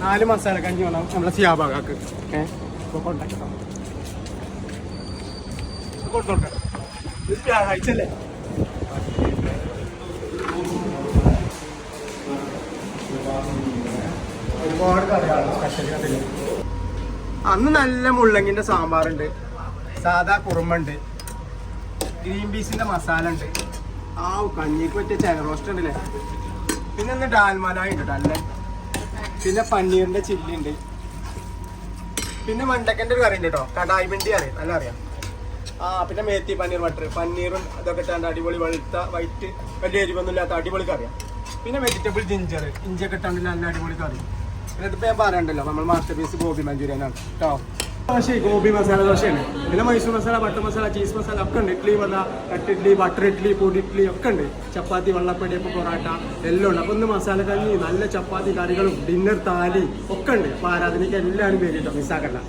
4 മസാല കഞ്ഞി വേണം നമ്മളെ സിയാബാഗാക്ക്. കൊണ്ടാക്കാം കൊടുത്തോട്ടെ. വ്യാഴാഴ്ചല്ലേ ഒരുപാട് കറിയാണ് സ്പെഷ്യൽ കറികൾ. അന്ന് നല്ല മുള്ളങ്കിന്റെ സാമ്പാറുണ്ട്, സാധാ കുറുമുണ്ട്, ഗ്രീൻ പീസിന്റെ മസാല ഉണ്ട്, ആ കഞ്ഞിക്ക് പറ്റിയ ചിക്കൻ റോസ്റ്റ് ഉണ്ടല്ലേ, പിന്നെ ഒന്ന് ഡാൽമലായി ഉണ്ട് അല്ലേ, പിന്നെ പന്നീറിന്റെ ചില്ലി ഉണ്ട്, പിന്നെ വെണ്ടക്കൻ്റെ ഒരു കറി ഉണ്ട് കേട്ടോ, കടായി വെണ്ടി അറിയാം നല്ല അറിയാം. പിന്നെ മേത്തി പനീർ ബട്ടർ, പനീറും അതൊക്കെ ഇട്ടാണ്ട് അടിപൊളി വെളുത്ത വൈറ്റ് വലിയ എരിവൊന്നും ഇല്ലാത്ത അടിപൊളി കറിയാണ്. പിന്നെ വെജിറ്റബിൾ ജിഞ്ചർ ഇഞ്ചിയൊക്കെ ഇട്ടാണ്ട് നല്ല അടിപൊളി കറി. പിന്നെ ഇതിപ്പോൾ ഞാൻ പറയണ്ടല്ലോ, നമ്മൾ മാസ്റ്റർ പീസ് ഗോബി മഞ്ചൂരിയനാണ് കേട്ടോ. ദോശ ഗോബി മസാല ദോശയാണ്. പിന്നെ മൈസൂർ മസാല, ബട്ടർ മസാല, ചീസ് മസാല ഒക്കെ ഉണ്ട്. ഇഡ്ഡലി വട, കട്ട് ഇഡ്ഡലി, ബട്ടർ ഇഡ്ഡലി, പൊടി ഇഡ്ഡലി ഒക്കെ ഉണ്ട്. ചപ്പാത്തി, വെള്ളപ്പടിയപ്പം, പൊറാട്ട എല്ലാം ഉണ്ട്. അപ്പോൾ ഒന്ന് മസാല കഞ്ഞി, നല്ല ചപ്പാത്തി കറികളും ഡിന്നർ താലി ഒക്കെ ഉണ്ട്. അപ്പോൾ ആരാധനയ്ക്ക് എല്ലാവരും പേര് കേട്ടോ, മിസ്സാക്കണ്ട.